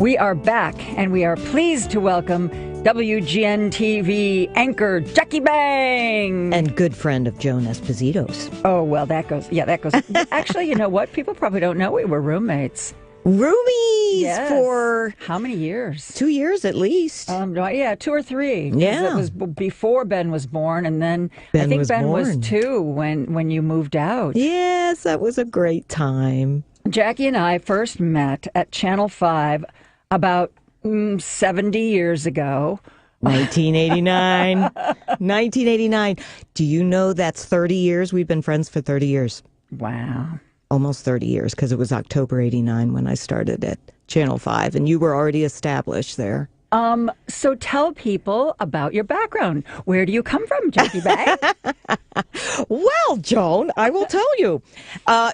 We are back, and we are pleased to welcome WGN-TV anchor Jackie Bang. And good friend of Joan Esposito's. Oh, well, that goes. Actually, you know what? People probably don't know we were roommates. Roomies for how many years? 2 years at least. 2 or 3. Yeah. It was before Ben was born, and then I think Ben was 2 when you moved out. Yes, that was a great time. Jackie and I first met at Channel 5 about 70 years ago. 1989. 1989. Do you know that's 30 years? We've been friends for 30 years. Wow. Almost 30 years, because it was October 89 when I started at Channel 5, and you were already established there. So tell people about your background. Where do you come from, Jackie Bang? Well, Joan, I will tell you.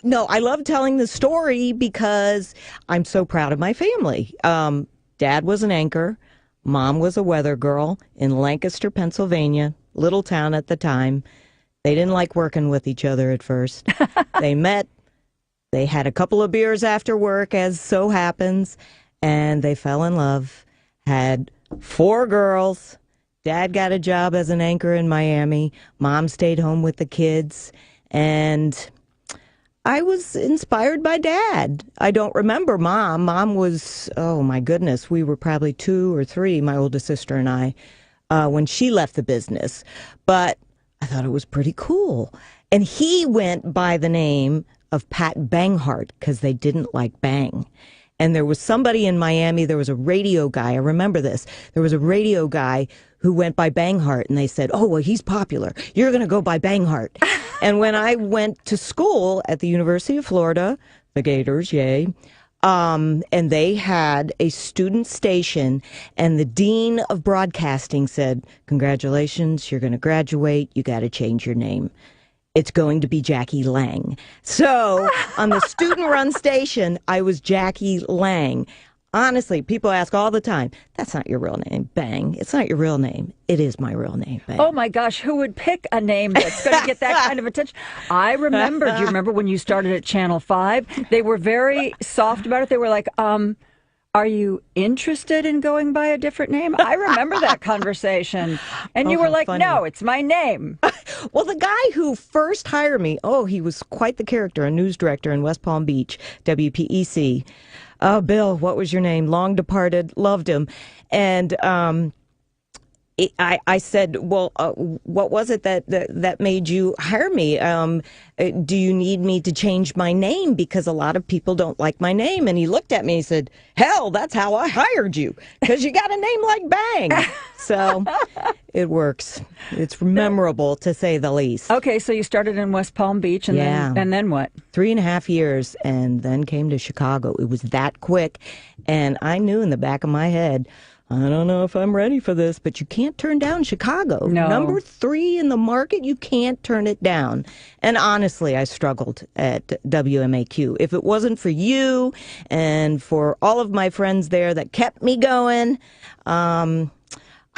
No, I love telling the story because I'm so proud of my family. Dad was an anchor. Mom was a weather girl in Lancaster, Pennsylvania, little town at the time. They didn't like working with each other at first. They met. They had a couple of beers after work, as so happens, and they fell in love. Had 4 girls. Dad got a job as an anchor in Miami. Mom stayed home with the kids. And I was inspired by Dad. I don't remember Mom. Mom was, oh my goodness, we were probably 2 or 3, my oldest sister and I, when she left the business. But I thought it was pretty cool. And he went by the name of Pat Banghart because they didn't like Bang. And there was somebody in Miami, there was a radio guy, I remember this. There was a radio guy who went by Banghart, and they said, oh, well, he's popular. You're going to go by Banghart. And when I went to school at the University of Florida, the Gators, yay, and they had a student station, and the dean of broadcasting said, congratulations, you're going to graduate, you got to change your name. It's going to be Jackie Lang. So on the student-run station, I was Jackie Lang. Honestly, people ask all the time, that's not your real name, Bang. It's not your real name. It is my real name, Bang. Oh, my gosh. Who would pick a name that's going to get that kind of attention? I remember. Do you remember when you started at Channel 5? They were very soft about it. They were like, are you interested in going by a different name? I remember that conversation. And you were like, funny. No, it's my name. Well, the guy who first hired me, he was quite the character, a news director in West Palm Beach, WPEC. Bill, what was your name? Long departed, loved him. And I said, well, what was it that made you hire me? Do you need me to change my name? Because a lot of people don't like my name. And he looked at me and said, hell, that's how I hired you, because you got a name like Bang. So it works. It's memorable, to say the least. Okay, so you started in West Palm Beach, and then what? 3.5 years, and then came to Chicago. It was that quick. And I knew in the back of my head, I don't know if I'm ready for this, but you can't turn down Chicago. No. Number 3 in the market, you can't turn it down. And honestly, I struggled at WMAQ. If it wasn't for you and for all of my friends there that kept me going, I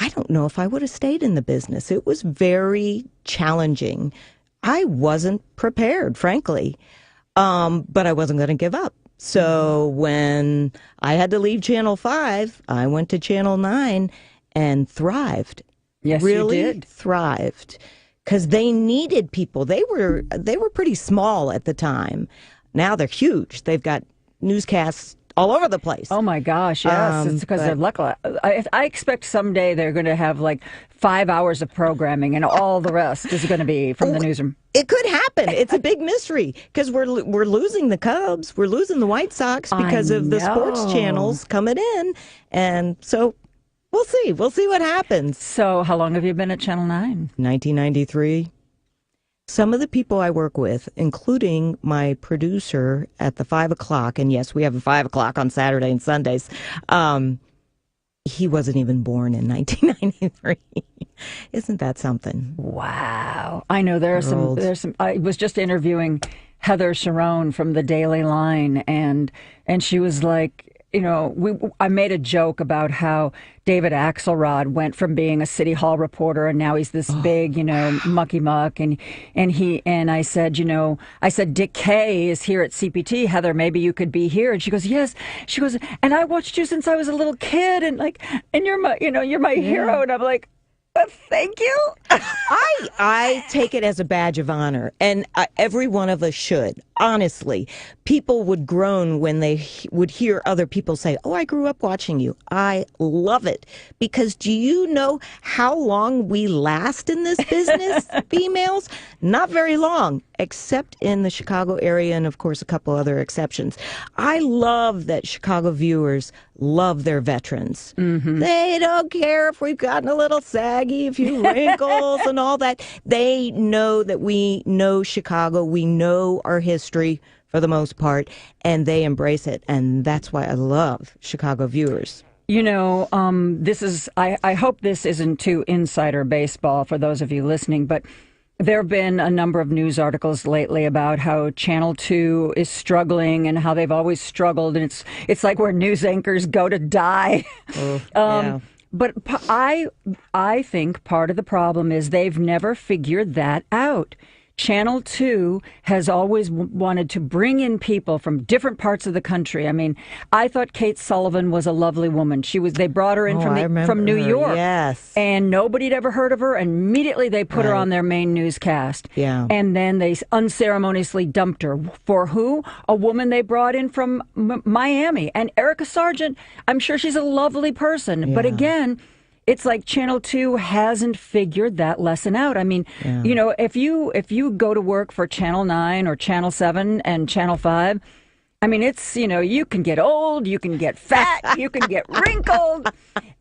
don't know if I would have stayed in the business. It was very challenging. I wasn't prepared, frankly, but I wasn't going to give up. So when I had to leave Channel 5, I went to Channel 9 and thrived. Yes, really you did. Thrived. Because they needed people. They were pretty small at the time. Now they're huge. They've got newscasts all over the place. Oh, my gosh, yes. It's because they're lucky. I expect someday they're going to have like 5 hours of programming, and all the rest is going to be from the newsroom. It could happen. It's a big mystery because we're losing the Cubs. We're losing the White Sox because of the sports channels coming in. And so we'll see. We'll see what happens. So how long have you been at Channel 9? 1993. Some of the people I work with, including my producer at the 5 o'clock, and yes, we have a 5 o'clock on Saturday and Sundays, he wasn't even born in 1993. Isn't that something? Wow. I know there's some. I was just interviewing Heather Sharon from the Daily Line, and she was like, I made a joke about how David Axelrod went from being a City Hall reporter and now he's this big, mucky muck. And I said, Dick Kay is here at CPT. Heather, maybe you could be here. And she goes, yes. She goes, and I watched you since I was a little kid, and you're my, you're my hero. And I'm like, thank you. I take it as a badge of honor, and every one of us should. Honestly, people would groan when they would hear other people say, "Oh, I grew up watching you." I love it, because do you know how long we last in this business, females? Not very long, except in the Chicago area and, of course, a couple other exceptions. I love that Chicago viewers love their veterans. Mm-hmm. They don't care if we've gotten a little saggy, a few wrinkles and all that. They know that we know Chicago, we know our history for the most part, and they embrace it. And that's why I love Chicago viewers. This is, I hope this isn't too insider baseball for those of you listening, but there have been a number of news articles lately about how Channel 2 is struggling and how they've always struggled, and it's like where news anchors go to die. Yeah. But I think part of the problem is they've never figured that out. Channel 2 has always wanted to bring in people from different parts of the country. I mean, I thought Kate Sullivan was a lovely woman. They brought her in from New York. Yes. And nobody had ever heard of her, and immediately they put her on their main newscast. Yeah. And then they unceremoniously dumped her. For who? A woman they brought in from Miami. And Erica Sargent, I'm sure she's a lovely person. Yeah. But again, it's like Channel 2 hasn't figured that lesson out. I mean, if you go to work for Channel 9 or Channel 7 and Channel 5, I mean, it's, you can get old, you can get fat, you can get wrinkled,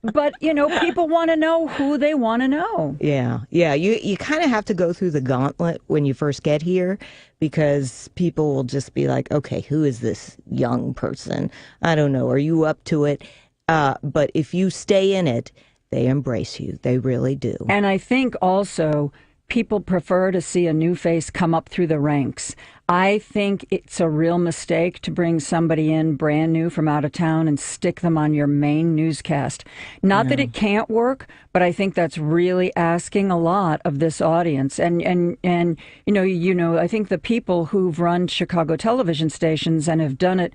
but, people want to know who they want to know. Yeah. You kind of have to go through the gauntlet when you first get here, because people will just be like, okay, who is this young person? I don't know. Are you up to it? But if you stay in it, they embrace you. They really do. And I think also people prefer to see a new face come up through the ranks. I think it's a real mistake to bring somebody in brand new from out of town and stick them on your main newscast. Not that it can't work, but I think that's really asking a lot of this audience. And I think the people who've run Chicago television stations and have done it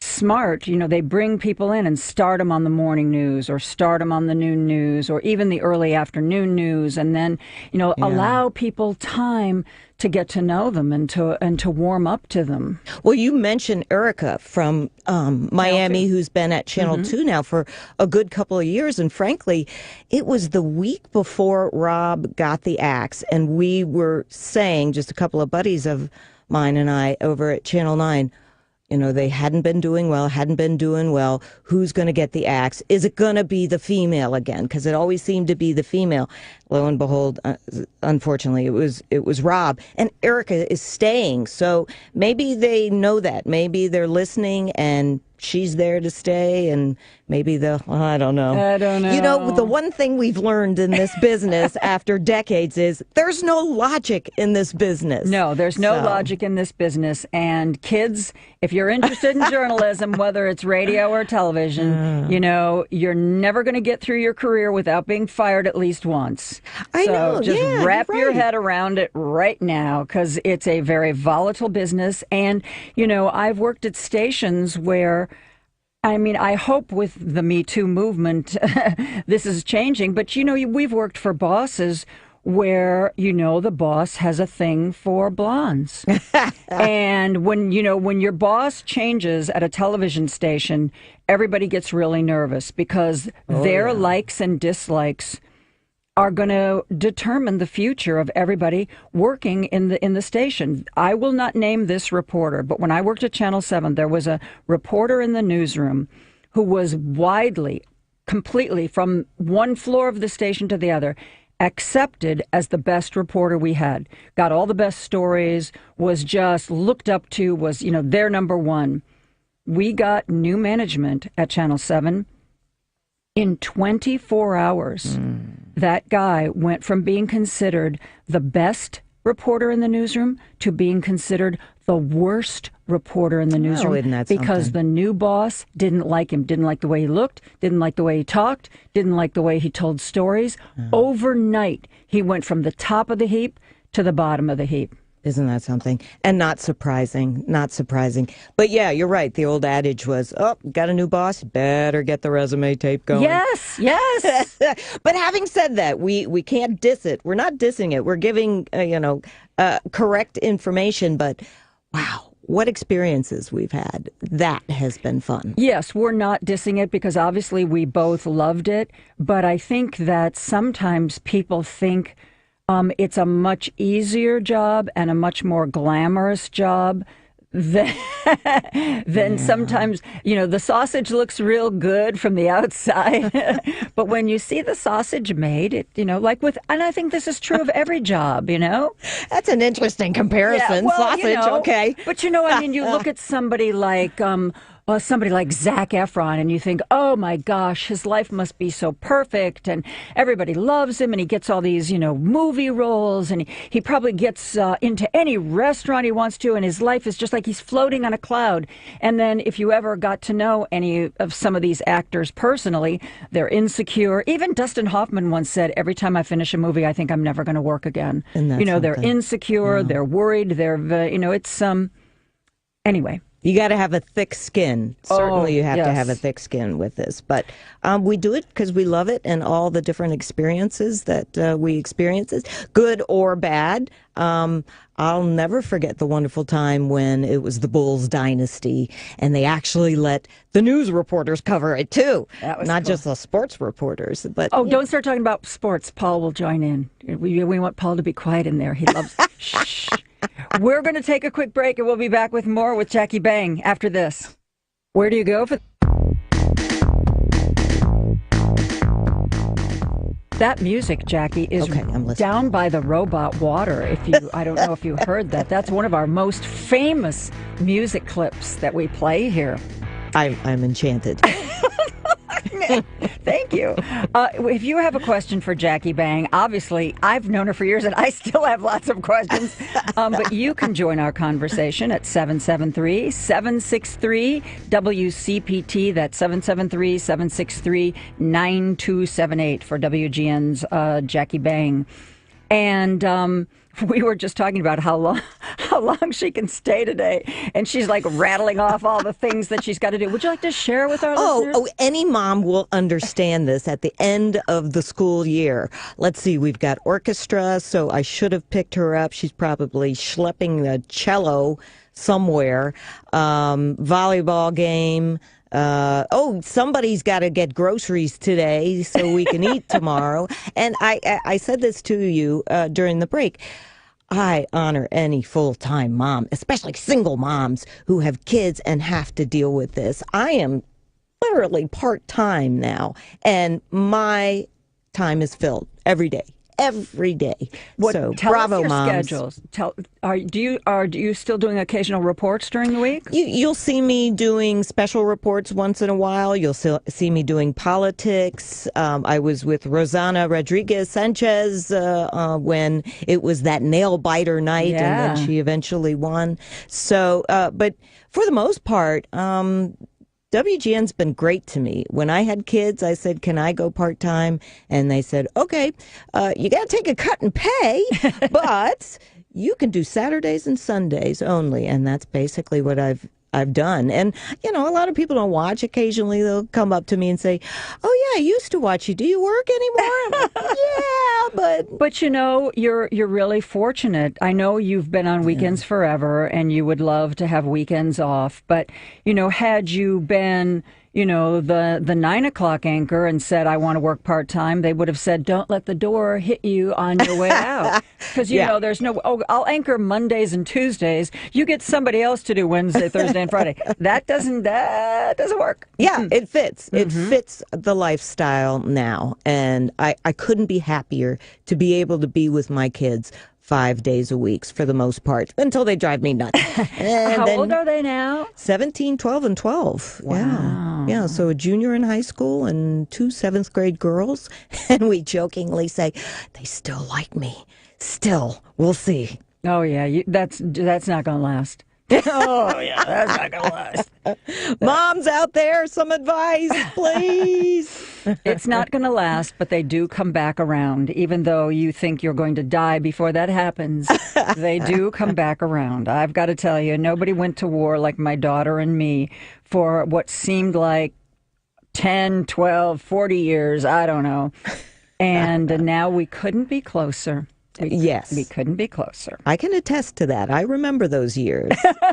smart, they bring people in and start them on the morning news or start them on the noon news or even the early afternoon news, and then allow people time to get to know them and to warm up to them. Well, you mentioned Erica from Miami, who's been at Channel 2 now for a good couple of years, and frankly, it was the week before Rob got the axe, and we were saying, just a couple of buddies of mine and I over at Channel 9, they hadn't been doing well. Who's going to get the axe? Is it going to be the female again? Because it always seemed to be the female. Lo and behold, unfortunately, it was Rob. And Erica is staying. So maybe they know that. Maybe they're listening and she's there to stay, and maybe I don't know. The one thing we've learned in this business after decades is there's no logic in this business. No, there's no logic in this business. And kids, if you're interested in journalism, whether it's radio or television, you're never going to get through your career without being fired at least once. I know. Just wrap your head around it right now, because it's a very volatile business. And, I've worked at stations where, I hope with the Me Too movement, this is changing. But, we've worked for bosses where, the boss has a thing for blondes. And when your boss changes at a television station, everybody gets really nervous, because their likes and dislikes are going to determine the future of everybody working in the station. I will not name this reporter, but when I worked at Channel 7, there was a reporter in the newsroom who was completely from one floor of the station to the other, accepted as the best reporter we had. Got all the best stories, was just looked up to, was, their number one. We got new management at Channel 7. In 24 hours, that guy went from being considered the best reporter in the newsroom to being considered the worst reporter in the newsroom isn't that because something? the new boss didn't like him, didn't like the way he looked, didn't like the way he talked, didn't like the way he told stories. Overnight, he went from the top of the heap to the bottom of the heap. Isn't that something? And not surprising, not surprising. But yeah, you're right. The old adage was, oh, got a new boss, better get the resume tape going. Yes, yes. But having said that, we can't diss it. We're not dissing it. We're giving, correct information. But wow, what experiences we've had. That has been fun. Yes, we're not dissing it because obviously we both loved it. But I think that sometimes people think it's a much easier job and a much more glamorous job than sometimes, the sausage looks real good from the outside. But when you see the sausage made, and I think this is true of every job, That's an interesting comparison. Sausage, okay. But, you look at somebody like Zac Efron and you think, oh my gosh, his life must be so perfect and everybody loves him and he gets all these, movie roles and he probably gets into any restaurant he wants to and his life is just like he's floating on a cloud. And then if you ever got to know any of some of these actors personally, they're insecure. Even Dustin Hoffman once said, every time I finish a movie, I think I'm never going to work again. They're insecure, they're worried, anyway. You got to have a thick skin. Certainly you have to have a thick skin with this. But we do it because we love it and all the different experiences that we experience, good or bad. I'll never forget the wonderful time when it was the Bulls dynasty and they actually let the news reporters cover it too. That was not cool. just the sports reporters. But don't start talking about sports. Paul will join in. We want Paul to be quiet in there. He loves shh. We're going to take a quick break and we'll be back with more with Jackie Bang after this. Where do you go for that music, Jackie, is Down by the Robot Water. I don't know if you heard that. That's one of our most famous music clips that we play here. I'm enchanted. Thank you. If you have a question for Jackie Bang, obviously I've known her for years and I still have lots of questions, but you can join our conversation at 773-763-WCPT. That's 773-763-9278 for WGN's Jackie Bang. And we were just talking about how long she can stay today, and she's like rattling off all the things that she's got to do. Would you like to share with our listeners? Oh, any mom will understand this at the end of the school year. Let's see, we've got orchestra, so I should have picked her up. She's probably schlepping the cello somewhere. Volleyball game. Somebody's got to get groceries today so we can eat tomorrow. And I said this to you during the break. I honor any full-time mom, especially single moms who have kids and have to deal with this. I am literally part-time now, and my time is filled every day. Every day. So tell bravo, us your moms. schedules. Do you still doing occasional reports during the week? You'll see me doing special reports once in a while. You'll see me doing politics. I was with Rosanna Rodriguez Sanchez when it was that nail biter night, and then she eventually won. So, but for the most part, WGN's been great to me. When I had kids, I said, can I go part-time? And they said, okay, you got to take a cut in pay, but you can do Saturdays and Sundays only. And that's basically what I've done. And, a lot of people don't watch. Occasionally they'll come up to me and say, oh, yeah, I used to watch you. Do you work anymore? I'm like, yeah, but... But, you're really fortunate. I know you've been on weekends forever and you would love to have weekends off. But, had you been... the 9 o'clock anchor and said, I want to work part-time, they would have said, don't let the door hit you on your way out. Because, there's no, I'll anchor Mondays and Tuesdays. You get somebody else to do Wednesday, Thursday, and Friday. That doesn't work. Yeah, it fits. It fits the lifestyle now. And I couldn't be happier to be able to be with my kids 5 days a week for the most part until they drive me nuts. And How old are they now? 17, 12, and 12. Wow. Yeah, so a junior in high school and 2 7th grade girls. And we jokingly say, they still like me. Still, we'll see. Oh, yeah, that's not going to last. Oh, yeah, that's not going to last. Moms out there, some advice, please. It's not going to last, but they do come back around. Even though you think you're going to die before that happens, they do come back around. I've got to tell you, nobody went to war like my daughter and me for what seemed like 10, 12, 40 years. I don't know. And now we couldn't be closer. Yes. We couldn't be closer. I can attest to that. I remember those years.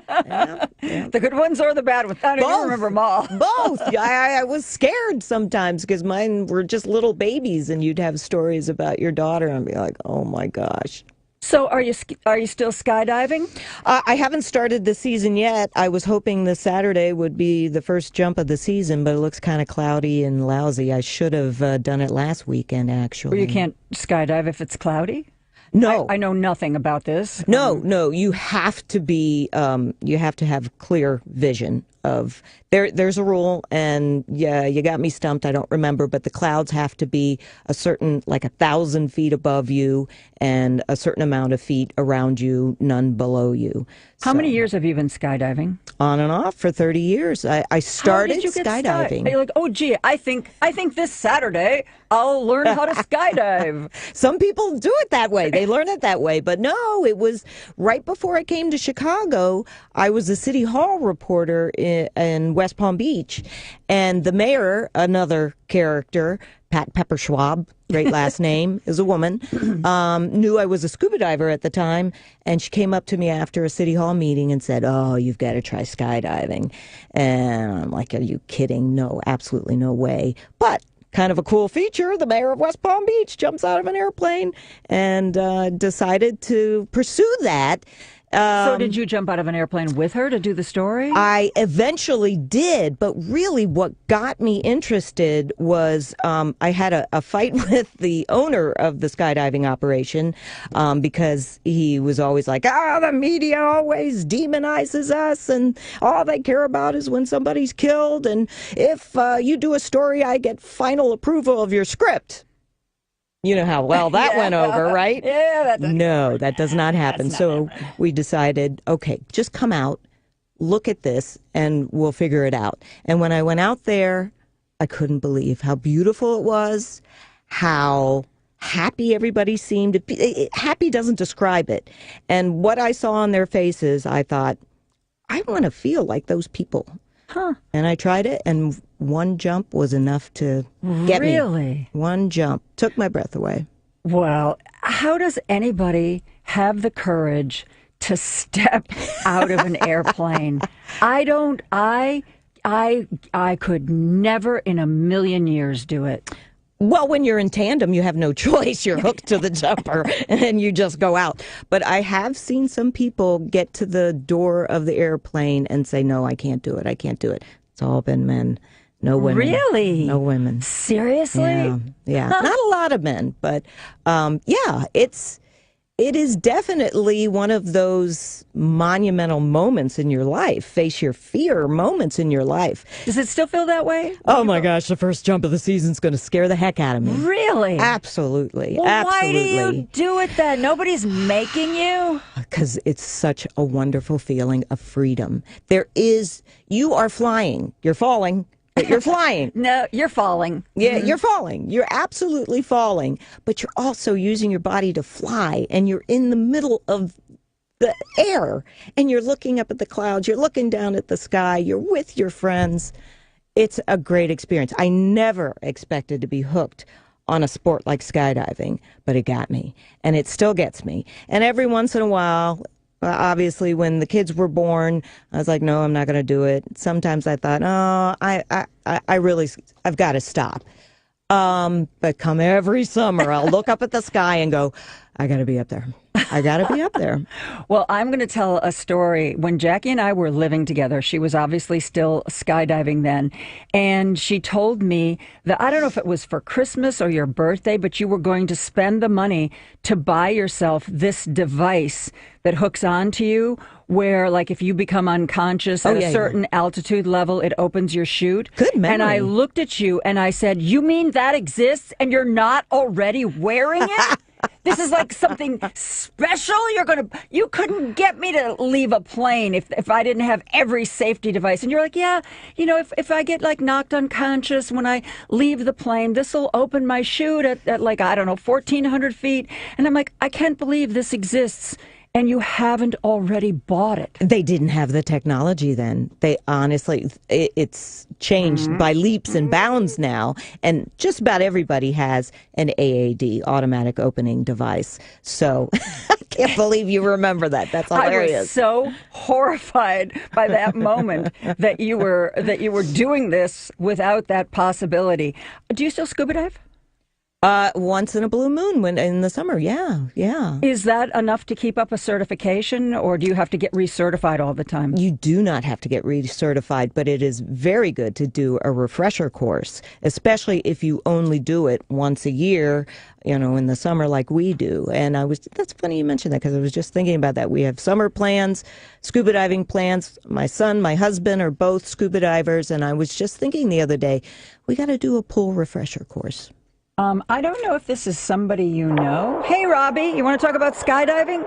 Yeah. The good ones or the bad ones? I don't even remember them all. Both. I was scared sometimes because mine were just little babies, and you'd have stories about your daughter and be like, oh, my gosh. So are you still skydiving? I haven't started the season yet. I was hoping this Saturday would be the first jump of the season, but it looks kind of cloudy and lousy. I should have done it last weekend, actually. Or you can't skydive if it's cloudy? No. I know nothing about this. No. You have to be. You have to have clear vision of. There's a rule, and yeah, you got me stumped. I don't remember, but the clouds have to be a certain, like 1,000 feet above you, and a certain amount of feet around you, none below you. How many years have you been skydiving? On and off for 30 years. I started How did you get skydiving. You're like, oh, gee, I think this Saturday I'll learn how to skydive. Some people do it that way. They learn it that way. But no, it was right before I came to Chicago. I was a city hall reporter in West Palm Beach. And the mayor, another character, Pat Pepperschwab, great last name, is a woman, knew I was a scuba diver at the time, and she came up to me after a city hall meeting and said, oh, you've got to try skydiving. And I'm like, are you kidding? No, absolutely no way. But kind of a cool feature, the mayor of West Palm Beach jumps out of an airplane and decided to pursue that. So did you jump out of an airplane with her to do the story? I eventually did, but really what got me interested was I had a fight with the owner of the skydiving operation because he was always like, the media always demonizes us and all they care about is when somebody's killed, and if you do a story, I get final approval of your script. You know how well that went over, right? Yeah, that does not happen. So we decided, okay, just come out, look at this, and we'll figure it out. And when I went out there, I couldn't believe how beautiful it was, how happy everybody seemed. Happy doesn't describe it. And what I saw on their faces, I thought, I want to feel like those people. Huh. And I tried it, and one jump was enough to get me. Really? One jump. Took my breath away. Well, how does anybody have the courage to step out of an airplane? I could never in a million years do it. Well, when you're in tandem, you have no choice. You're hooked to the jumper and you just go out. But I have seen some people get to the door of the airplane and say, no, I can't do it. I can't do it. It's all been men. No women. Really? No women. Seriously? Yeah. Not a lot of men, but it is definitely one of those monumental moments in your life, face your fear moments in your life. Does it still feel that way? Oh my gosh, the first jump of the season's going to scare the heck out of me. Really? Absolutely. Well, absolutely. why do you do it then? Nobody's making you? Because it's such a wonderful feeling of freedom. You are flying. You're falling. But you're flying. No, you're falling. Yeah, You're falling. You're absolutely falling. But you're also using your body to fly, and you're in the middle of the air, and you're looking up at the clouds. You're looking down at the sky. You're with your friends. It's a great experience. I never expected to be hooked on a sport like skydiving, but it got me, and it still gets me. And every once in a while, obviously, when the kids were born, I was like, no, I'm not going to do it. Sometimes I thought, I've got to stop. But come every summer, I'll look up at the sky and go, I got to be up there. I got to be up there. Well, I'm going to tell a story. When Jackie and I were living together, she was obviously still skydiving then. And she told me that, I don't know if it was for Christmas or your birthday, but you were going to spend the money to buy yourself this device that hooks onto you, where, like, if you become unconscious at a certain altitude level, it opens your chute. Good memory. And I looked at you and I said, you mean that exists and you're not already wearing it? This is like something special. You couldn't get me to leave a plane if I didn't have every safety device. And you're like, yeah, if I get like knocked unconscious when I leave the plane, this will open my chute at like, I don't know, 1,400 feet. And I'm like, I can't believe this exists. And you haven't already bought it. They didn't have the technology then. They honestly, it's changed by leaps and bounds now. And just about everybody has an AAD, automatic opening device. So I can't believe you remember that. That's hilarious. I was so horrified by that moment that you were doing this without that possibility. Do you still scuba dive? Once in a blue moon in the summer. Yeah. Is that enough to keep up a certification, or do you have to get recertified all the time? You do not have to get recertified, but it is very good to do a refresher course, especially if you only do it once a year, in the summer like we do. And that's funny you mentioned that, because I was just thinking about that. We have summer plans, scuba diving plans. My son, my husband are both scuba divers, and I was just thinking the other day, we got to do a pool refresher course. I don't know if this is somebody you know. Hey, Robbie, you want to talk about skydiving?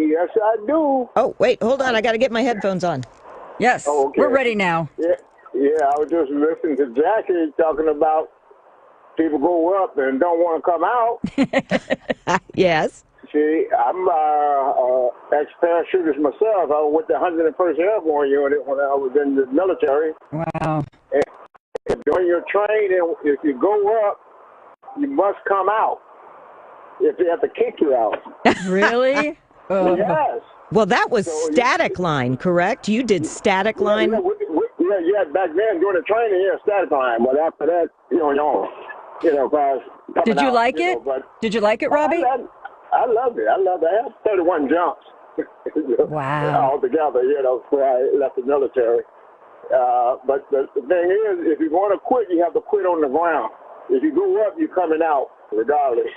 Yes, I do. Oh, wait, hold on. I got to get my headphones on. Yes, okay. We're ready now. Yeah, I was just listening to Jackie talking about people go up and don't want to come out. Yes. See, I'm ex-parachutist myself. I was with the 101st Airborne Unit when I was in the military. Wow. And during your training, if you go up, you must come out. If they have to kick you out. Really? Yes. Well, that was static line, correct? You did static line? Yeah, back then during the training, static line. But after that, Did you like it? Did you like it, Robbie? I loved it. I had 31 jumps. Wow. Altogether, before I left the military. But the thing is, if you want to quit, you have to quit on the ground. If you go up, you're coming out, regardless.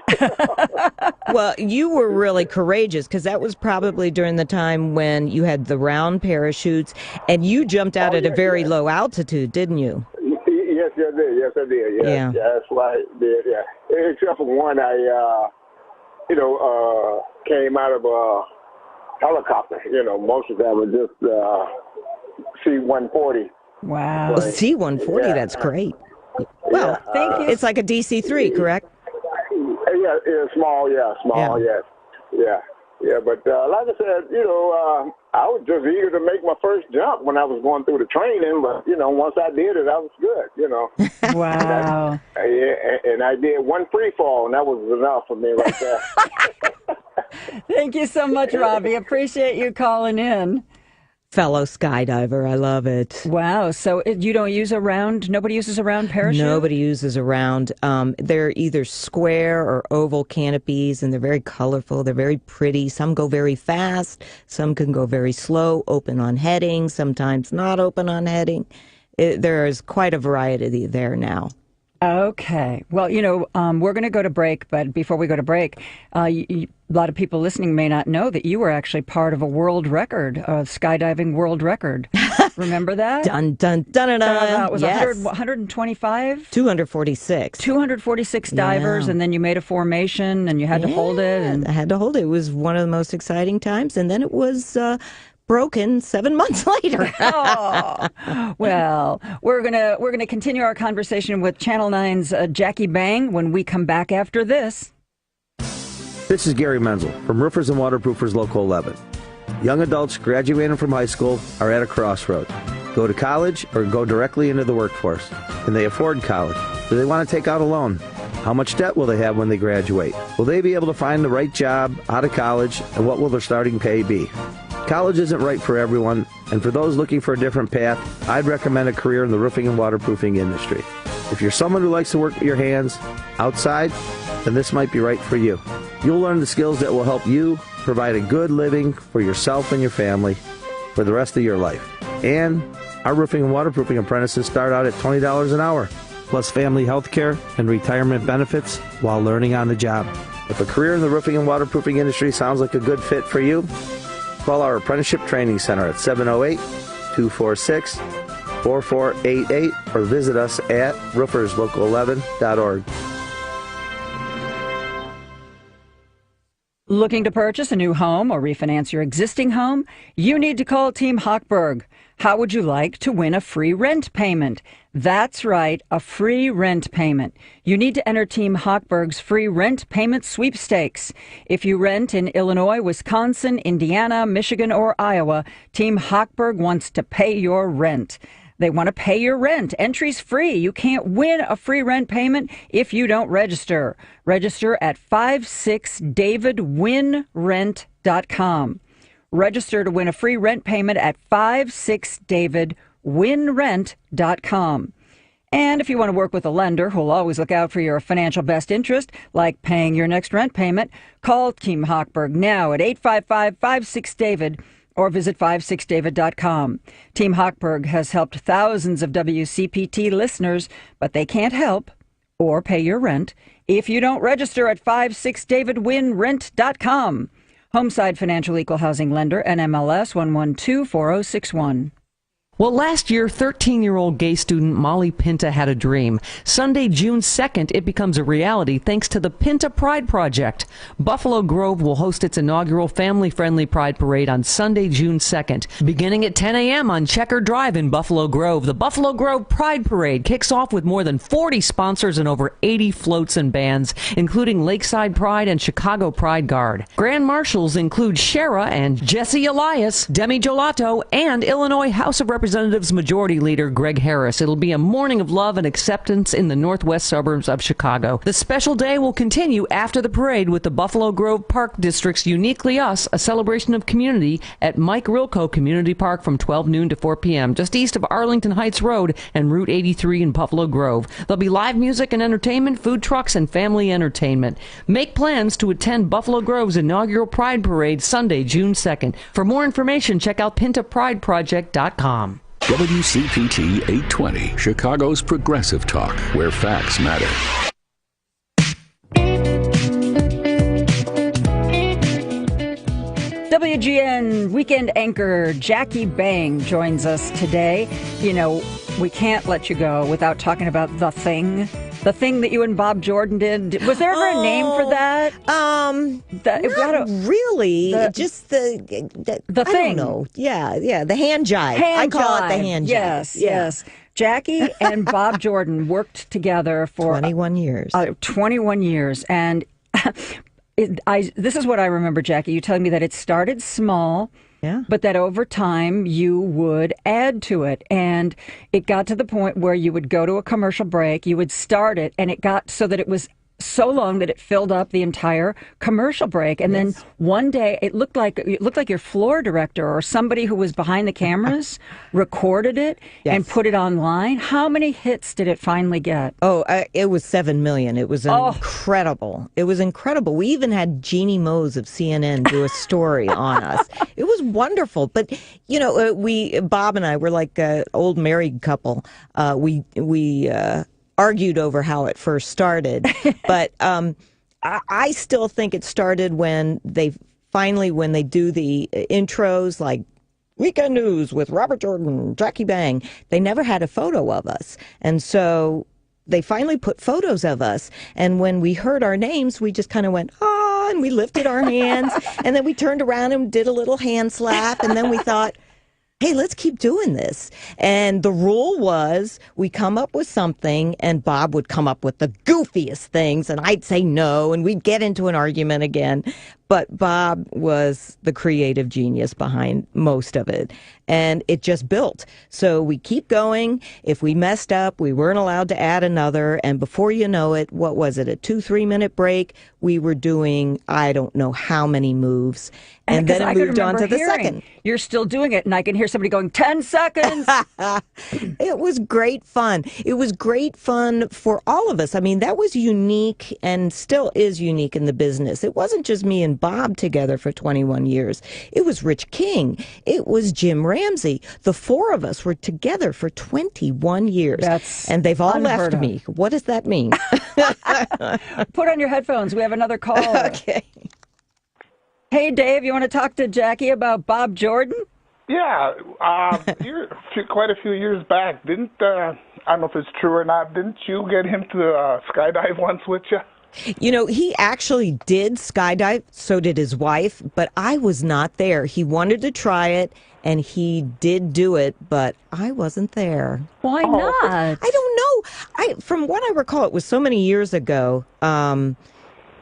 Well, you were really courageous, because that was probably during the time when you had the round parachutes, and you jumped out at a very low altitude, didn't you? Yes, I did. Yeah, that's why I did. Yeah, except for one, I came out of a helicopter. Most of them were just C-140. Wow. C-140, that's great. Well, thank you. It's like a DC-3, correct? Yeah, small, yes. Yeah, but like I said, I was just eager to make my first jump when I was going through the training, but, once I did it, I was good, Wow. And I did one free fall, and that was enough for me right there. Thank you so much, Robbie. Appreciate you calling in. Fellow skydiver, I love it. Wow. So you don't use a round? Nobody uses a round parachute? Nobody uses a round. They're either square or oval canopies, and they're very colorful. They're very pretty. Some go very fast. Some can go very slow, open on heading, sometimes not open on heading. There is quite a variety there now. Okay. Well, we're going to go to break, but before we go to break, a lot of people listening may not know that you were actually part of a world record, a skydiving world record. Remember that? Dun, dun, dun, dun, dun. It was yes. 125? 246. 246 divers, and then you made a formation, and you had to hold it. And I had to hold it. It was one of the most exciting times, and then it was broken 7 months later. Oh, well, we're gonna continue our conversation with Channel 9's Jackie Bang when we come back after this. This is Gary Menzel from Roofers and Waterproofers Local 11. Young adults graduating from high school are at a crossroad. Go to college or go directly into the workforce. Can they afford college? Do they want to take out a loan? How much debt will they have when they graduate? Will they be able to find the right job out of college, and what will their starting pay be? College isn't right for everyone, and for those looking for a different path, I'd recommend a career in the roofing and waterproofing industry. If you're someone who likes to work with your hands outside, then this might be right for you. You'll learn the skills that will help you provide a good living for yourself and your family for the rest of your life. And our roofing and waterproofing apprentices start out at $20 an hour, plus family health care and retirement benefits while learning on the job. If a career in the roofing and waterproofing industry sounds like a good fit for you, call our Apprenticeship Training Center at 708-246-4488 or visit us at rooferslocal11.org. Looking to purchase a new home or refinance your existing home? You need to call Team Hochberg. How would you like to win a free rent payment? That's right, a free rent payment. You need to enter Team Hochberg's free rent payment sweepstakes. If you rent in Illinois, Wisconsin, Indiana, Michigan, or Iowa, Team Hochberg wants to pay your rent. They want to pay your rent. Entry's free. You can't win a free rent payment if you don't register. Register at 56davidwinrent.com. Register to win a free rent payment at 56davidwinrent.com. And if you want to work with a lender who'll always look out for your financial best interest, like paying your next rent payment, call Team Hochberg now at 855-56-DAVID or visit 56david.com. Team Hochberg has helped thousands of WCPT listeners, but they can't help or pay your rent if you don't register at 56davidwinrent.com. Homeside Financial Equal Housing Lender, NMLS 1124061. Well, last year, 13-year-old gay student Molly Pinta had a dream. Sunday, June 2nd, it becomes a reality thanks to the Pinta Pride Project. Buffalo Grove will host its inaugural family-friendly Pride Parade on Sunday, June 2nd. Beginning at 10 a.m. on Checker Drive in Buffalo Grove, the Buffalo Grove Pride Parade kicks off with more than 40 sponsors and over 80 floats and bands, including Lakeside Pride and Chicago Pride Guard. Grand Marshals include Shara and Jesse Elias, Demi Gelato, and Illinois House of Representatives Majority Leader Greg Harris. It'll be a morning of love and acceptance in the northwest suburbs of Chicago. The special day will continue after the parade with the Buffalo Grove Park District's Uniquely Us, a celebration of community at Mike Rilko Community Park from 12 noon to 4 p.m., just east of Arlington Heights Road and Route 83 in Buffalo Grove. There'll be live music and entertainment, food trucks, and family entertainment. Make plans to attend Buffalo Grove's inaugural Pride Parade Sunday, June 2nd. For more information, check out pintaprideproject.com. WCPT 820, Chicago's progressive talk, where facts matter. WGN weekend anchor Jackie Bang joins us today. You know, we can't let you go without talking about The Thing. The thing that you and Bob Jordan did. Was there ever a name for that? Really. Just the thing. I don't know. Yeah. The hand jive. I call it the hand jive. Yes. Jackie and Bob Jordan worked together for 21 years. 21 years. And this is what I remember, Jackie. You telling me that it started small. Yeah. But that over time you would add to it. And it got to the point where you would go to a commercial break, you would start it, and it got so that it was so long that it filled up the entire commercial break. And then one day it looked like your floor director or somebody who was behind the cameras recorded it and put it online. How many hits did it finally get? It was 7 million. It was incredible. It was incredible. We even had Jeannie Mose of CNN do a story on us. It was wonderful. But, you know, Bob and I were like an old married couple. We argued over how it first started, but I still think it started when they do the intros like Weekend News with Robert Jordan, Jackie Bang. They never had a photo of us, and so they finally put photos of us. And when we heard our names, we just kind of went, ah, and we lifted our hands, and then we turned around and did a little hand slap, and then we thought, hey, let's keep doing this. And the rule was we come up with something and Bob would come up with the goofiest things and I'd say no and we'd get into an argument again. But Bob was the creative genius behind most of it. And it just built. So we keep going. If we messed up, we weren't allowed to add another. And before you know it, what was it, a 2-3 minute break? We were doing, I don't know how many moves. And then it moved on to the second. You're still doing it. And I can hear somebody going, 10 seconds. It was great fun. It was great fun for all of us. I mean, that was unique and still is unique in the business. It wasn't just me and Bob together for 21 years. It was Rich King. It was Jim Ramsey. The four of us were together for 21 years. And they've all left me. What does that mean? Put on your headphones. We have another caller. Okay. Hey, Dave, you want to talk to Jackie about Bob Jordan? Yeah. Quite a few years back, I don't know if it's true or not, didn't you get him to skydive once with you? He actually did skydive, so did his wife, but I was not there. He wanted to try it, and he did do it, but I wasn't there. Why not? I don't know. From what I recall, it was so many years ago,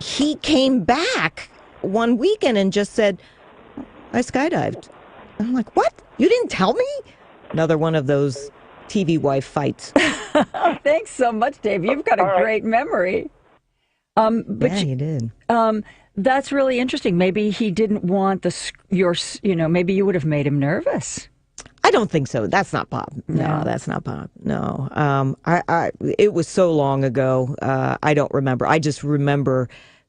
he came back one weekend and just said, I skydived. I'm like, what? You didn't tell me? Another one of those TV wife fights. Thanks so much, Dave. You've got a great memory. But he did. That's really interesting. Maybe he didn't want maybe you would have made him nervous. I don't think so. That's not Bob. No, that's not Bob. No. It was so long ago. I don't remember. I just remember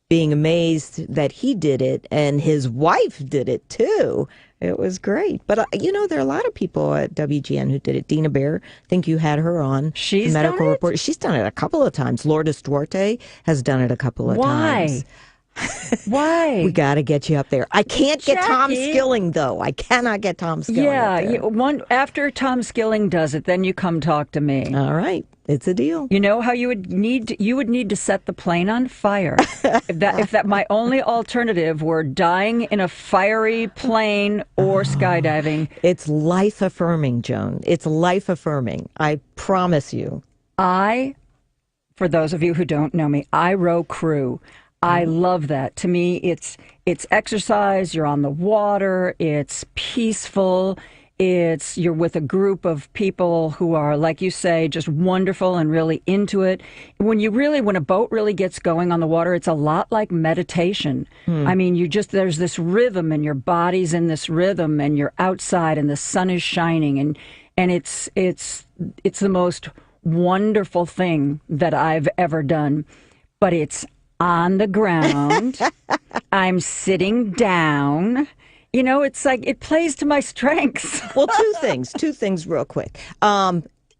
being amazed that he did it and his wife did it too. It was great. But, there are a lot of people at WGN who did it. Dina Bear, I think you had her on. She's medical done it? reporter. She's done it a couple of times. Lourdes Duarte has done it a couple of times. Why? We got to get you up there. I can't get Tom Jackie. Skilling, though. I cannot get Tom Skilling. Yeah, after Tom Skilling does it, then you come talk to me. All right. It's a deal. You know how you would need to set the plane on fire. if that my only alternative were dying in a fiery plane or skydiving. It's life affirming, Joan. It's life affirming. I promise you. For those of you who don't know me, I row crew. I love that. To me, it's exercise. You're on the water. It's peaceful. You're with a group of people who are, like you say, just wonderful and really into it. When a boat really gets going on the water, it's a lot like meditation. I mean, there's this rhythm and your body's in this rhythm and you're outside and the sun is shining and it's the most wonderful thing that I've ever done. But it's on the ground. I'm sitting down. It's like it plays to my strengths. Well, two things real quick.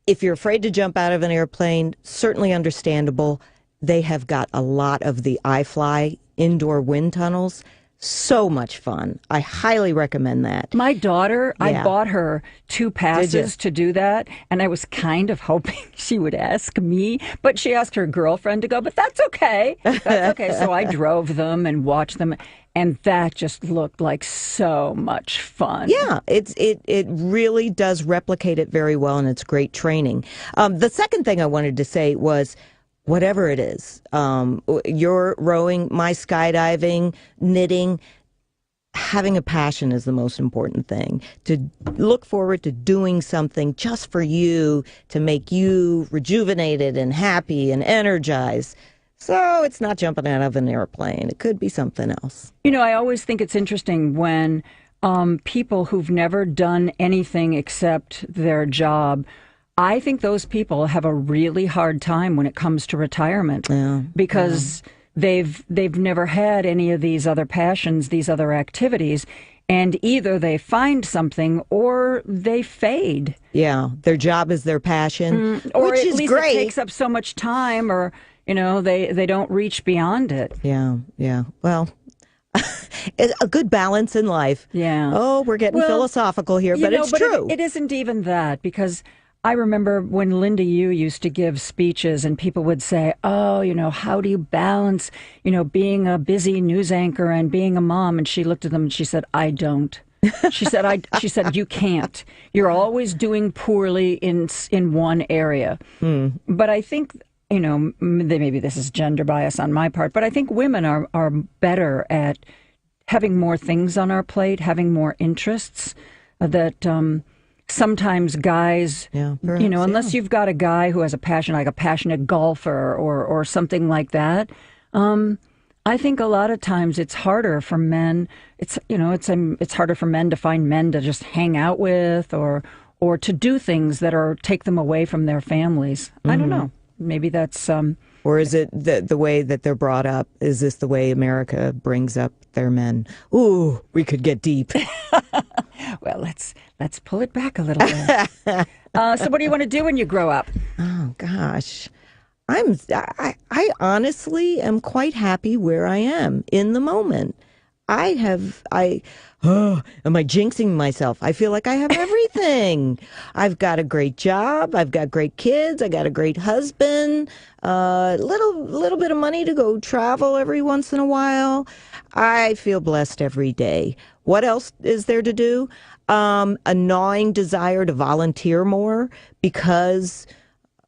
If you're afraid to jump out of an airplane, certainly understandable. They have got a lot of the iFly indoor wind tunnels. So much fun. I highly recommend that. My daughter, I bought her 2 passes to do that, and I was kind of hoping she would ask me, but she asked her girlfriend to go, but that's okay. That's okay. So I drove them and watched them, and that just looked like so much fun. Yeah, it really does replicate it very well, and it's great training. The second thing I wanted to say was, whatever it is, you're rowing, my skydiving, knitting, having a passion is the most important thing. To look forward to doing something just for you, to make you rejuvenated and happy and energized. So it's not jumping out of an airplane. It could be something else. I always think it's interesting when people who've never done anything except their job, I think those people have a really hard time when it comes to retirement because they've never had any of these other passions, these other activities, and either they find something or they fade. Yeah, their job is their passion, or which at is least great. It takes up so much time, or they don't reach beyond it. Yeah. Well, a good balance in life. Yeah. Oh, we're getting philosophical here, but it's true. It isn't even that, because I remember when Linda Yu used to give speeches and people would say, how do you balance, being a busy news anchor and being a mom? And she looked at them and she said, I don't. She said, you can't. You're always doing poorly in one area. But I think, maybe this is gender bias on my part, but I think women are better at having more things on our plate, having more interests that, sometimes guys, unless you've got a guy who has a passion, like a passionate golfer or something like that, I think a lot of times it's harder for men. It's harder for men to find men to just hang out with or to do things that take them away from their families. I don't know. Maybe that's or is it the way that they're brought up? Is this the way America brings up their men? Ooh, we could get deep. Well, let's pull it back a little bit. So what do you want to do when you grow up? Oh, gosh. I honestly am quite happy where I am in the moment. am I jinxing myself? I feel like I have everything. I've got a great job. I've got great kids. I got a great husband. Little bit of money to go travel every once in a while. I feel blessed every day. What else is there to do? A gnawing desire to volunteer more because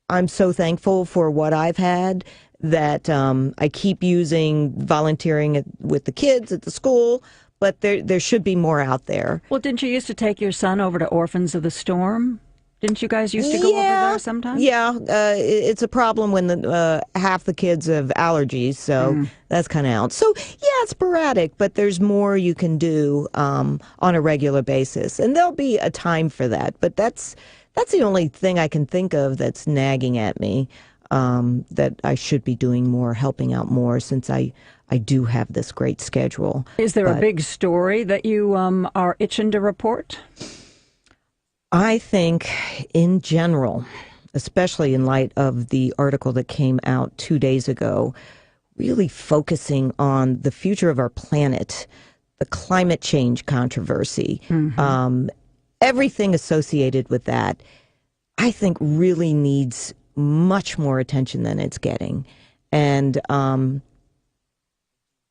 I'm so thankful for what I've had that I keep using volunteering with the kids at the school, but there should be more out there. Well, didn't you used to take your son over to Orphans of the Storm? Didn't you guys used to go over there sometimes? Yeah, it's a problem when half the kids have allergies, so that's kind of out. So, yeah, it's sporadic, but there's more you can do on a regular basis. And there'll be a time for that, but that's the only thing I can think of that's nagging at me, that I should be doing more, helping out more, since I do have this great schedule. Is there a big story that you are itching to report? I think, in general, especially in light of the article that came out 2 days ago, really focusing on the future of our planet, the climate change controversy, everything associated with that, I think really needs much more attention than it's getting. And,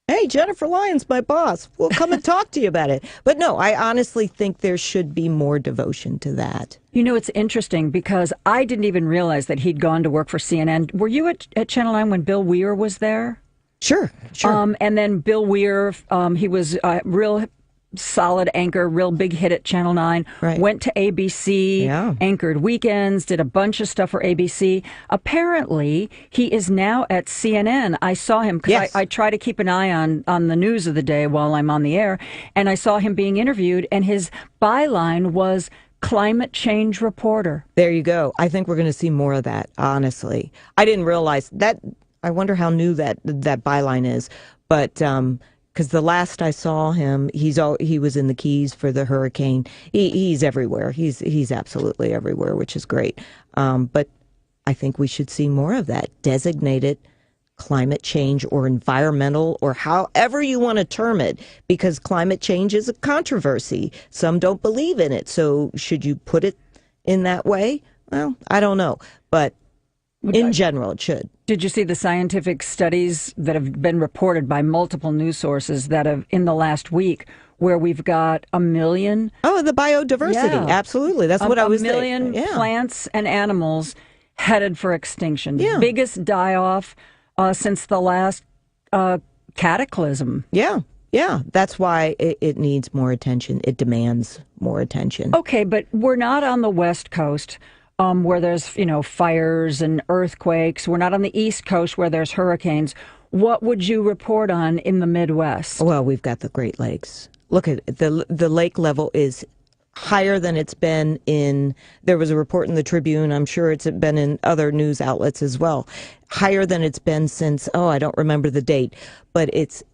hey, Jennifer Lyons, my boss, we'll come and talk to you about it. But no, I honestly think there should be more devotion to that. You know, it's interesting because I didn't even realize that he'd gone to work for CNN. Were you at Channel 9 when Bill Weir was there? Sure. And then Bill Weir, he was a real solid anchor, real big hit at Channel 9, went to ABC, anchored weekends, did a bunch of stuff for ABC. Apparently, he is now at CNN. I saw him, because I try to keep an eye on the news of the day while I'm on the air, and I saw him being interviewed, and his byline was climate change reporter. There you go. I think we're going to see more of that, honestly. I didn't realize that. I wonder how new that byline is, but because the last I saw him, he was in the Keys for the hurricane. He's everywhere. He's absolutely everywhere, which is great. But I think we should see more of that designated climate change or environmental or however you want to term it, because climate change is a controversy. Some don't believe in it. So should you put it in that way? Well, I don't know. But in general, it should. Did you see the scientific studies that have been reported by multiple news sources that have in the last week where we've got 1 million? Oh, the biodiversity. Yeah. Absolutely. That's what I was saying. 1 million plants and animals headed for extinction. Yeah. Biggest die-off since the last cataclysm. Yeah. Yeah. That's why it needs more attention. It demands more attention. Okay, but we're not on the West Coast, where there's, fires and earthquakes. We're not on the East Coast where there's hurricanes. What would you report on in the Midwest? Well, we've got the Great Lakes. Look at the lake level is higher than it's been there was a report in the Tribune, I'm sure it's been in other news outlets as well, higher than it's been since, I don't remember the date, but it's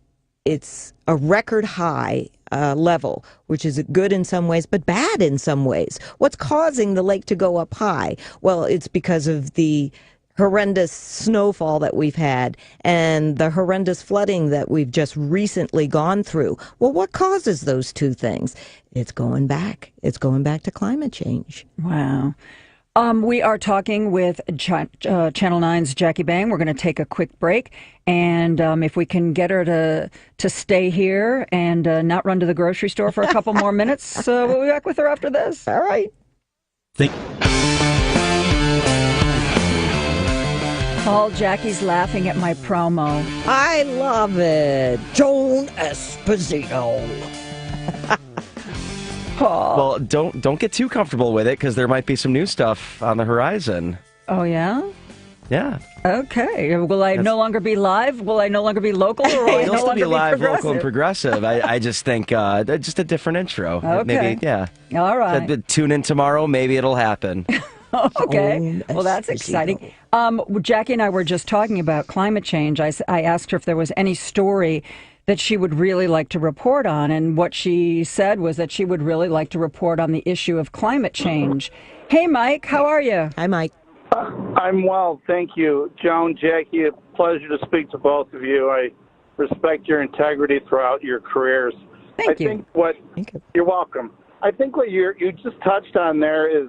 a record high level, which is good in some ways, but bad in some ways. What's causing the lake to go up high? Well, it's because of the horrendous snowfall that we've had and the horrendous flooding that we've just recently gone through. Well, what causes those two things? It's going back. It's going back to climate change. Wow. We are talking with Channel 9's Jackie Bang. We're going to take a quick break, and if we can get her to stay here and not run to the grocery store for a couple more minutes, we'll be back with her after this. All right. Paul, Jackie's laughing at my promo. I love it. Joan Esposito. Well, don't get too comfortable with it, because there might be some new stuff on the horizon. Oh, yeah? Yeah. Okay. Will I no longer be live? Will I no longer be local? Or will I You'll no still longer be live, progressive? local, and progressive. I just think just a different intro. Okay. Maybe, yeah. All right. Tune in tomorrow. Maybe it'll happen. Okay. Well, that's exciting. Jackie and I were just talking about climate change. I asked her if there was any story that she would really like to report on, and what she said was that she would really like to report on the issue of climate change. Hey, Mike, how are you? Hi, Mike. I'm well, thank you. Joan, Jackie, a pleasure to speak to both of you. I respect your integrity throughout your careers. Thank you. You're welcome. I think what you just touched on there is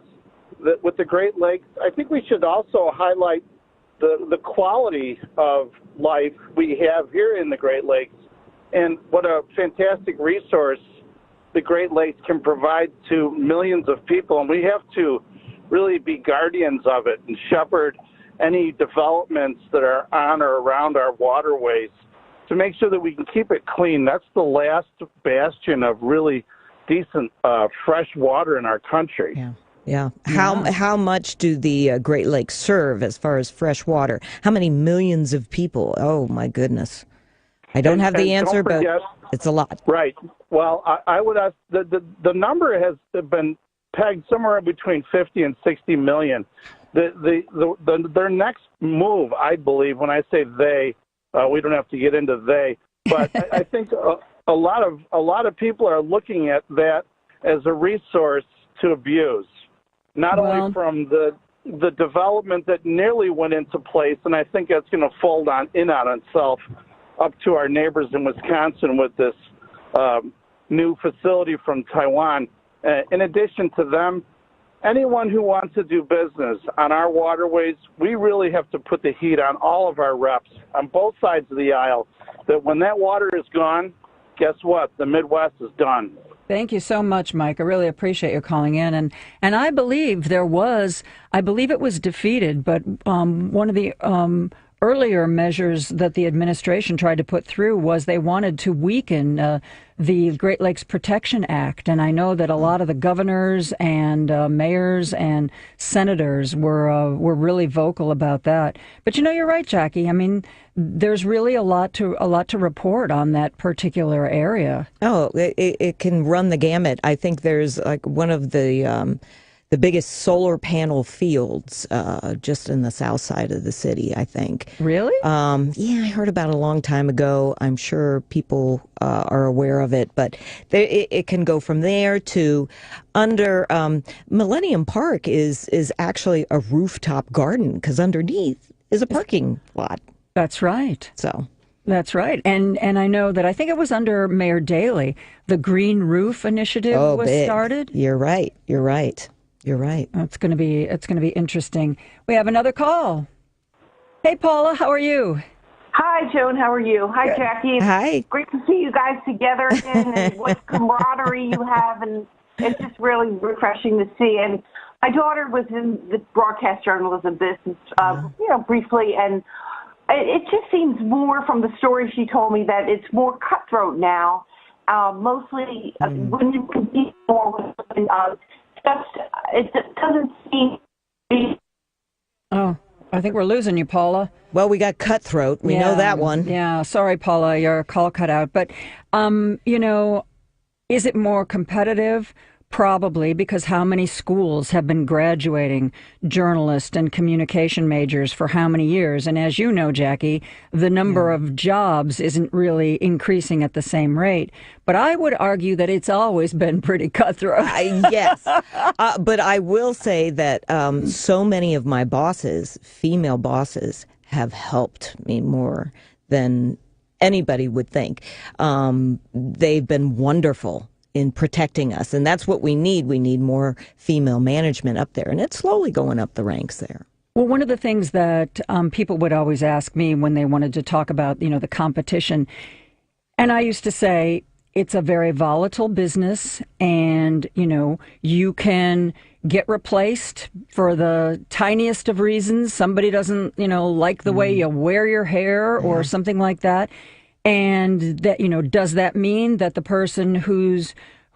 that with the Great Lakes, I think we should also highlight the quality of life we have here in the Great Lakes and what a fantastic resource the Great Lakes can provide to millions of people. And we have to really be guardians of it and shepherd any developments that are on or around our waterways to make sure that we can keep it clean. That's the last bastion of really decent fresh water in our country. Yeah. How much do the Great Lakes serve as far as fresh water? How many millions of people? Oh, my goodness. I don't have the answer, but it's a lot. Right. Well, I would ask, the number has been pegged somewhere between 50 and 60 million. Their next move, I believe, when I say they, we don't have to get into they, but I think a lot of people are looking at that as a resource to abuse, not only from the development that nearly went into place, and I think that's going to fold on itself up to our neighbors in Wisconsin with this new facility from Taiwan. In addition to them, anyone who wants to do business on our waterways, we really have to put the heat on all of our reps on both sides of the aisle, that when that water is gone, guess what? The Midwest is done. Thank you so much, Mike. I really appreciate you calling in. And I believe it was defeated, but one of the earlier measures that the administration tried to put through was they wanted to weaken the Great Lakes Protection Act. And I know that a lot of the governors and mayors and senators were really vocal about that. But you're right, Jackie. I mean, there's really a lot to report on that particular area. Oh, it can run the gamut. I think there's like one of the biggest solar panel fields just in the south side of the city, I think. Really? Yeah, I heard about it a long time ago. I'm sure people are aware of it, but it can go from there to under Millennium Park is actually a rooftop garden because underneath is a parking lot. That's right. So. That's right. And I know that I think it was under Mayor Daley, the Green Roof Initiative was started. You're right. It's going to be interesting. We have another call. Hey, Paula, how are you? Hi, Joan. How are you? Hi, Good. Jackie. Hi. Great to see you guys together again, and what camaraderie you have, and it's just really refreshing to see. And my daughter was in the broadcast journalism business, briefly, and it just seems more from the story she told me that it's more cutthroat now. Mostly when you compete more with it doesn't seem. Oh, I think we're losing you, Paula. Well, we got cutthroat. We know that one. Yeah, sorry, Paula, your call cut out. But, is it more competitive? Probably, because how many schools have been graduating journalist and communication majors for how many years? And as you know, Jackie, the number of jobs isn't really increasing at the same rate. But I would argue that it's always been pretty cutthroat. Yes. But I will say that so many of my bosses, female bosses, have helped me more than anybody would think. They've been wonderful in protecting us. And that's what we need. We need more female management up there. And it's slowly going up the ranks there. Well, one of the things that people would always ask me when they wanted to talk about, the competition, and I used to say, it's a very volatile business, and, you can get replaced for the tiniest of reasons. Somebody doesn't, like the way you wear your hair or something like that. And that, does that mean that the person who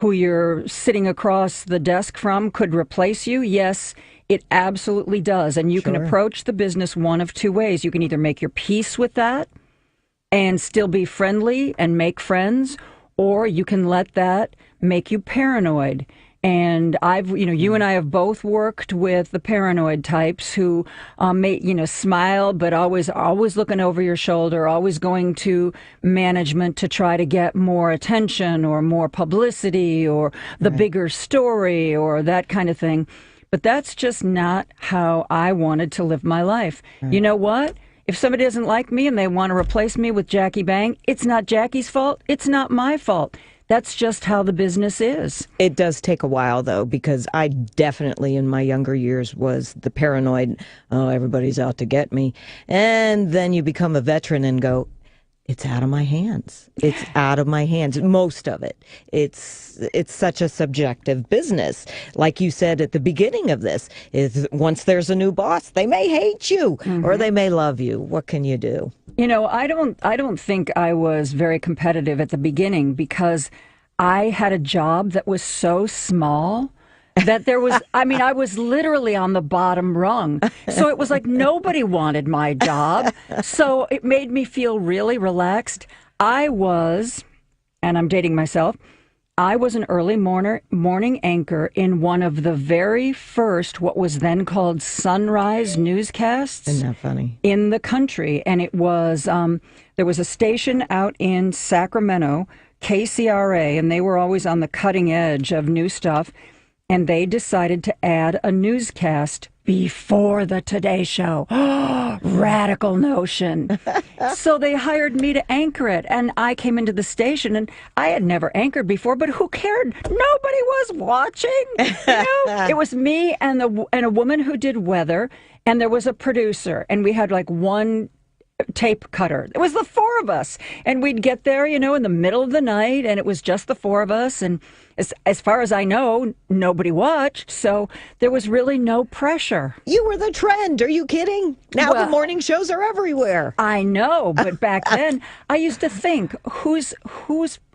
you're sitting across the desk from could replace you? Yes, it absolutely does. And you can approach the business one of two ways. You can either make your peace with that and still be friendly and make friends, or you can let that make you paranoid. And you and I have both worked with the paranoid types who may, smile, but always looking over your shoulder, always going to management to try to get more attention or more publicity or the bigger story or that kind of thing. But that's just not how I wanted to live my life. You know what? if somebody doesn't like me and they want to replace me with Jackie Bang, it's not Jackie's fault. It's not my fault. That's just how the business is. It does take a while, though, because I definitely, in my younger years, was the paranoid, oh, everybody's out to get me. And then you become a veteran and go, it's out of my hands. It's out of my hands. Most of it. It's such a subjective business. Like you said at the beginning of this, is once there's a new boss, they may hate you or they may love you. What can you do? You know, I don't think I was very competitive at the beginning because I had a job that was so small that there was, I mean, I was literally on the bottom rung. So it was like nobody wanted my job. So it made me feel really relaxed. I was, and I'm dating myself, I was an early morning anchor in one of the very first, what was then called sunrise newscasts. Isn't that funny? In the country. And it was, there was a station out in Sacramento, KCRA, and they were always on the cutting edge of new stuff. And they decided to add a newscast before the Today Show. Radical notion. So they hired me to anchor it. And I came into the station, and I had never anchored before, but who cared? Nobody was watching. You know? It was me and a woman who did weather, and there was a producer. And we had like one tape cutter. It was the four of us. And we'd get there, you know, in the middle of the night, and it was just the four of us. And as far as I know, nobody watched, so there was really no pressure. You were the trend. Are you kidding? Now the morning shows are everywhere. I know, but back then, I used to think, who's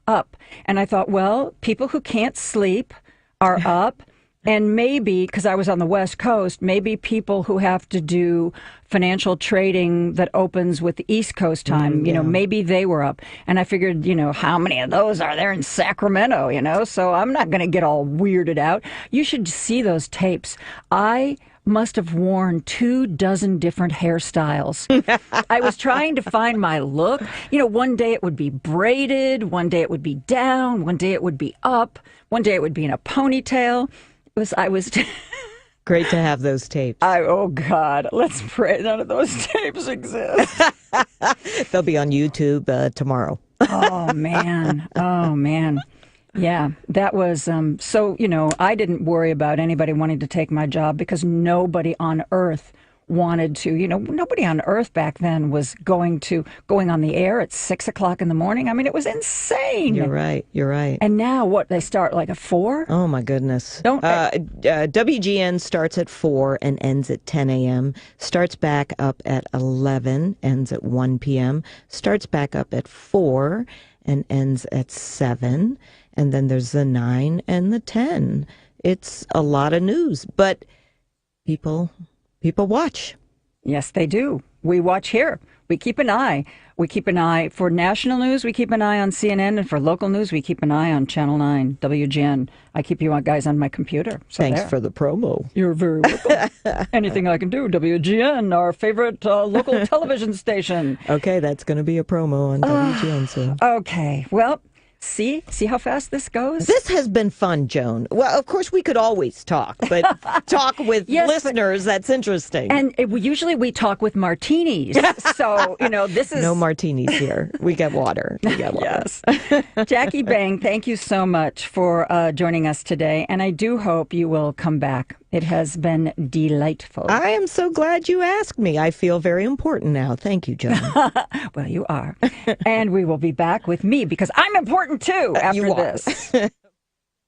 up? And I thought, well, people who can't sleep are up. And maybe, because I was on the West Coast, maybe people who have to do financial trading that opens with the East Coast time, you know, maybe they were up. And I figured, you know, how many of those are there in Sacramento, you know? So I'm not going to get all weirded out. You should see those tapes. I must have worn 24 different hairstyles. I was trying to find my look. You know, one day it would be braided, one day it would be down, one day it would be up, one day it would be in a ponytail. I was Great to have those tapes. Oh, God. Let's pray none of those tapes exist. They'll be on YouTube tomorrow. Oh, man. Oh, man. Yeah, that was, so, you know, I didn't worry about anybody wanting to take my job because nobody on earth wanted to, you know, nobody on earth back then was going on the air at 6 o'clock in the morning. I mean, it was insane. You're right. You're right. And now what, they start like at 4? Oh my goodness. WGN starts at 4 and ends at 10 a.m. Starts back up at 11, ends at 1 p.m. Starts back up at 4 and ends at 7. And then there's the 9 and the 10. It's a lot of news, but people watch. Yes, they do. We watch here. We keep an eye. We keep an eye for national news. We keep an eye on CNN, and for local news, we keep an eye on Channel 9, WGN. I keep you guys on my computer. So Thanks for the promo. You're very welcome. Anything I can do. WGN, our favorite local television station. Okay, that's going to be a promo on WGN soon. Okay, well. See how fast this goes? This has been fun, Joan. Well, of course, we could always talk, but talk with listeners, that's interesting. And usually we talk with martinis. So, you know, this is... No martinis here. We get water. Yes. Jackie Bang, thank you so much for joining us today. And I do hope you will come back. It has been delightful. I am so glad you asked me. I feel very important now. Thank you, Joan. Well, you are. And we will be back with me because I'm important too after this.